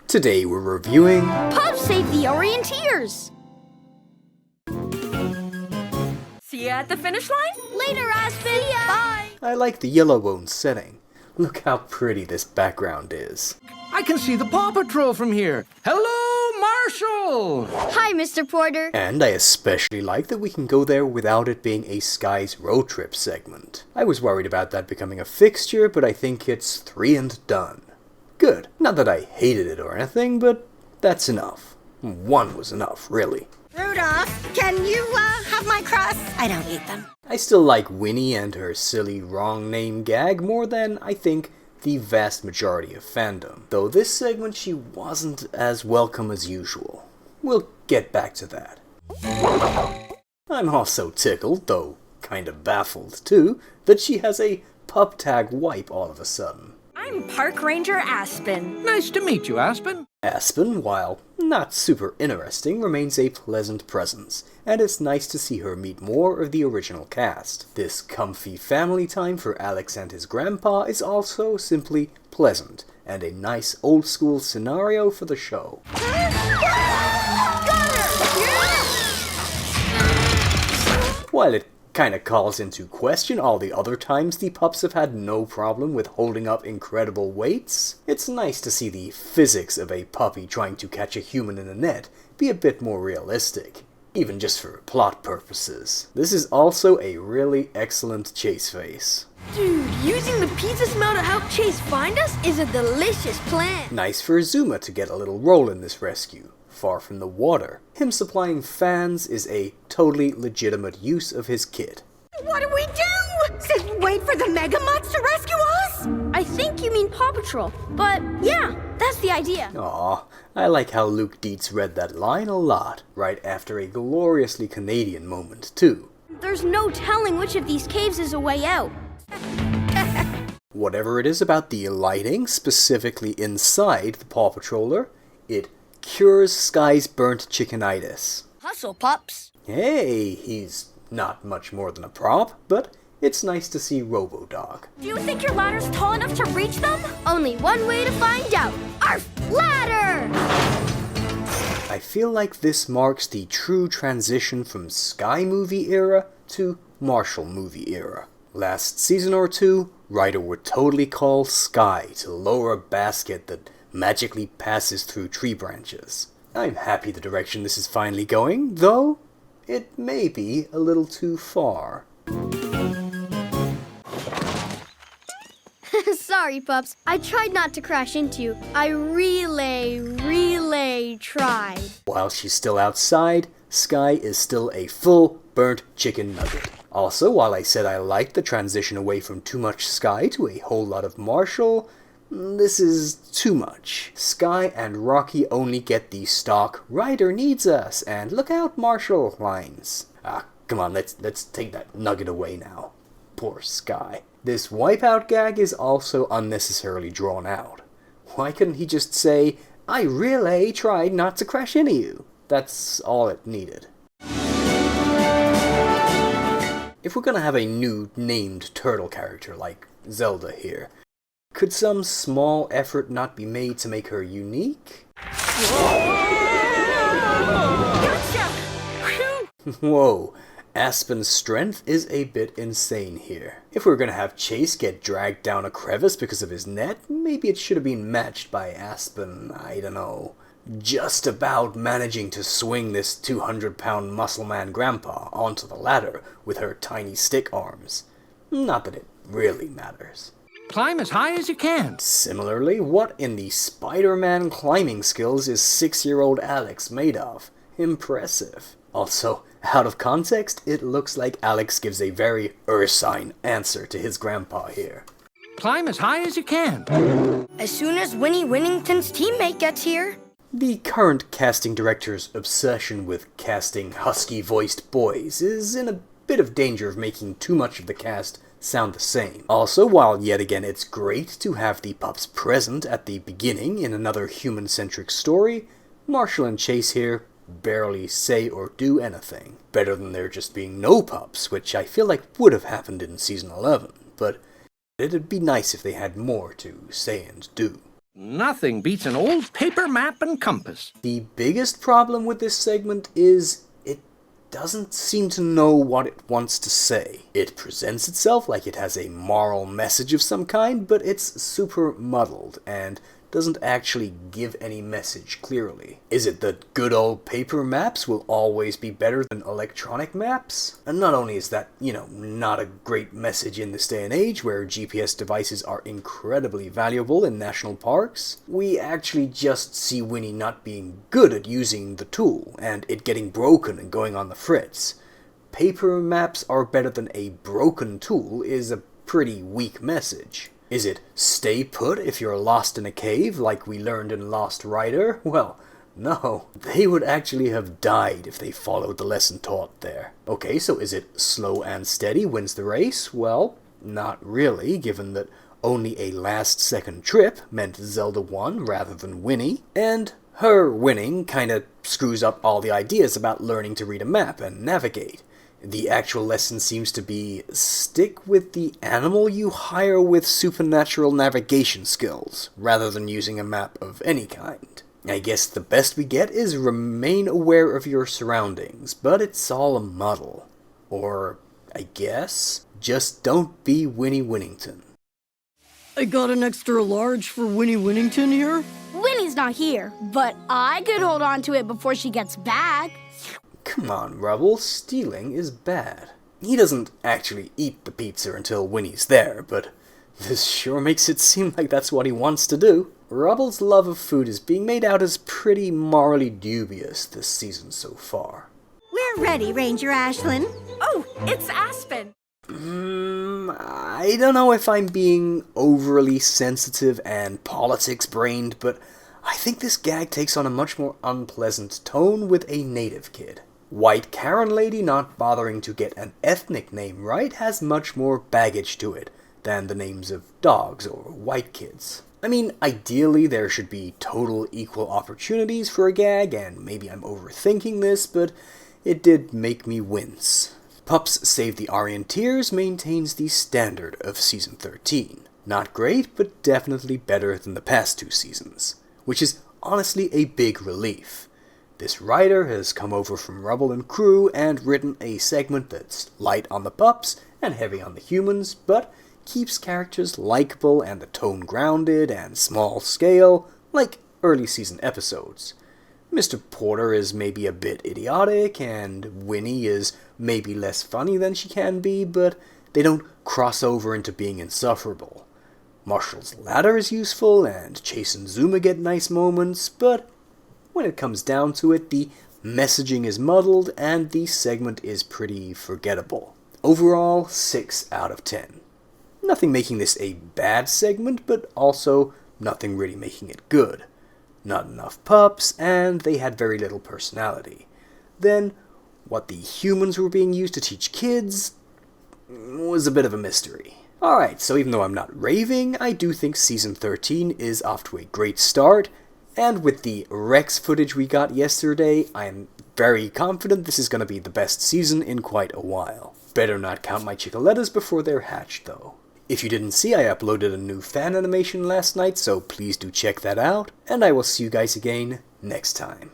Today we're reviewing Pups Save the Orienteers! See you at the finish line? Later, Aspen! See ya. Bye! I like the yellow bone setting. Look how pretty this background is. I can see the PAW Patrol from here. Hello, Marshall! Hi, Mr. Porter. And I especially like that we can go there without it being a Sky's road trip segment. I was worried about that becoming a fixture, but I think it's 3 and done. Good. Not that I hated it or anything, but that's enough. 1 was enough, really. Rudolph, can you, have my crusts? I don't eat them. I still like Winnie and her silly wrong name gag more than, I think, the vast majority of fandom. Though this segment she wasn't as welcome as usual. We'll get back to that. I'm also tickled, though kinda baffled too, that she has a pup tag wipe all of a sudden. I'm Park Ranger Aspen. Nice to meet you, Aspen. Aspen, while not super interesting, remains a pleasant presence, and it's nice to see her meet more of the original cast. This comfy family time for Alex and his grandpa is also simply pleasant, and a nice old-school scenario for the show. While it kinda calls into question all the other times the pups have had no problem with holding up incredible weights, it's nice to see the physics of a puppy trying to catch a human in a net be a bit more realistic, even just for plot purposes. This is also a really excellent chase face. Dude, using the pizza smell to help Chase find us is a delicious plan. Nice for Azuma to get a little role in this rescue. Far from the water. Him supplying fans is a totally legitimate use of his kit. What do we do? Sit wait for the Mega Mutts to rescue us? I think you mean Paw Patrol, but yeah, that's the idea. Aw, I like how Luke Dietz read that line a lot, right after a gloriously Canadian moment, too. There's no telling which of these caves is a way out. Whatever it is about the lighting, specifically inside the Paw Patroller, it cures Sky's burnt chickenitis. Hustle, pups. Hey, he's not much more than a prop, but it's nice to see Robo-Dog. Do you think your ladder's tall enough to reach them? Only one way to find out. Arf! Ladder! I feel like this marks the true transition from Sky movie era to Marshall movie era. Last season or two, Ryder would totally call Sky to lower a basket that magically passes through tree branches. I'm happy the direction this is finally going, though it may be a little too far. Sorry, pups. I tried not to crash into you. I really tried. While she's still outside, Sky is still a full burnt chicken nugget. Also, while I said I liked the transition away from too much Sky to a whole lot of Marshall, this is too much. Sky and Rocky only get the stock "Ryder needs us" and "Look out, Marshall" lines. Come on, let's take that nugget away now. Poor Sky. This wipeout gag is also unnecessarily drawn out. Why couldn't he just say, "I really tried not to crash into you"? That's all it needed. If we're gonna have a new named turtle character like Zelda here, could some small effort not be made to make her unique? Gotcha! Whoa, Aspen's strength is a bit insane here. If we're gonna have Chase get dragged down a crevice because of his net, maybe it should have been matched by Aspen, I don't know, just about managing to swing this 200-pound muscle man grandpa onto the ladder with her tiny stick arms. Not that it really matters. Climb as high as you can. Similarly, what in the Spider-Man climbing skills is 6-year-old Alex made of? Impressive. Also, out of context, it looks like Alex gives a very ursine answer to his grandpa here. Climb as high as you can. As soon as Winnie Winnington's teammate gets here. The current casting director's obsession with casting husky-voiced boys is in a bit of danger of making too much of the cast sound the same. Also, while yet again it's great to have the pups present at the beginning in another human-centric story, Marshall and Chase here barely say or do anything. Better than there just being no pups, which I feel like would have happened in season 11, but it'd be nice if they had more to say and do. Nothing beats an old paper map and compass. The biggest problem with this segment is it doesn't seem to know what it wants to say. It presents itself like it has a moral message of some kind, but it's super muddled and doesn't actually give any message clearly. Is it that good old paper maps will always be better than electronic maps? And not only is that, not a great message in this day and age where GPS devices are incredibly valuable in national parks, we actually just see Winnie not being good at using the tool, and it getting broken and going on the fritz. Paper maps are better than a broken tool is a pretty weak message. Is it stay put if you're lost in a cave, like we learned in Lost Rider? Well, no. They would actually have died if they followed the lesson taught there. Okay, so is it slow and steady wins the race? Well, not really, given that only a last-second trip meant Zelda won rather than Winnie, and her winning kinda screws up all the ideas about learning to read a map and navigate. The actual lesson seems to be, stick with the animal you hire with supernatural navigation skills, rather than using a map of any kind. I guess the best we get is remain aware of your surroundings, but it's all a muddle. Or, I guess, just don't be Winnie Winnington. I got an extra large for Winnie Winnington here. Winnie's not here, but I could hold on to it before she gets back. Come on, Rubble, stealing is bad. He doesn't actually eat the pizza until Winnie's there, but this sure makes it seem like that's what he wants to do. Rubble's love of food is being made out as pretty morally dubious this season so far. We're ready, Ranger Ashlyn. Oh, it's Aspen. I don't know if I'm being overly sensitive and politics-brained, but I think this gag takes on a much more unpleasant tone with a native kid. White Karen lady not bothering to get an ethnic name right has much more baggage to it than the names of dogs or white kids. I mean, ideally there should be total equal opportunities for a gag, and maybe I'm overthinking this, but it did make me wince. Pups Save the Orienteers maintains the standard of Season 13. Not great, but definitely better than the past two seasons, which is honestly a big relief. This writer has come over from Rubble and Crew and written a segment that's light on the pups and heavy on the humans, but keeps characters likable and the tone grounded and small scale, like early season episodes. Mr. Porter is maybe a bit idiotic, and Winnie is maybe less funny than she can be, but they don't cross over into being insufferable. Marshall's ladder is useful, and Chase and Zuma get nice moments, but when it comes down to it, the messaging is muddled, and the segment is pretty forgettable. Overall, 6 out of 10. Nothing making this a bad segment, but also nothing really making it good. Not enough pups, and they had very little personality. Then, what the humans were being used to teach kids was a bit of a mystery. Alright, so even though I'm not raving, I do think Season 13 is off to a great start, and with the Rex footage we got yesterday, I'm very confident this is going to be the best season in quite a while. Better not count my chickolettas before they're hatched, though. If you didn't see, I uploaded a new fan animation last night, so please do check that out, and I will see you guys again next time.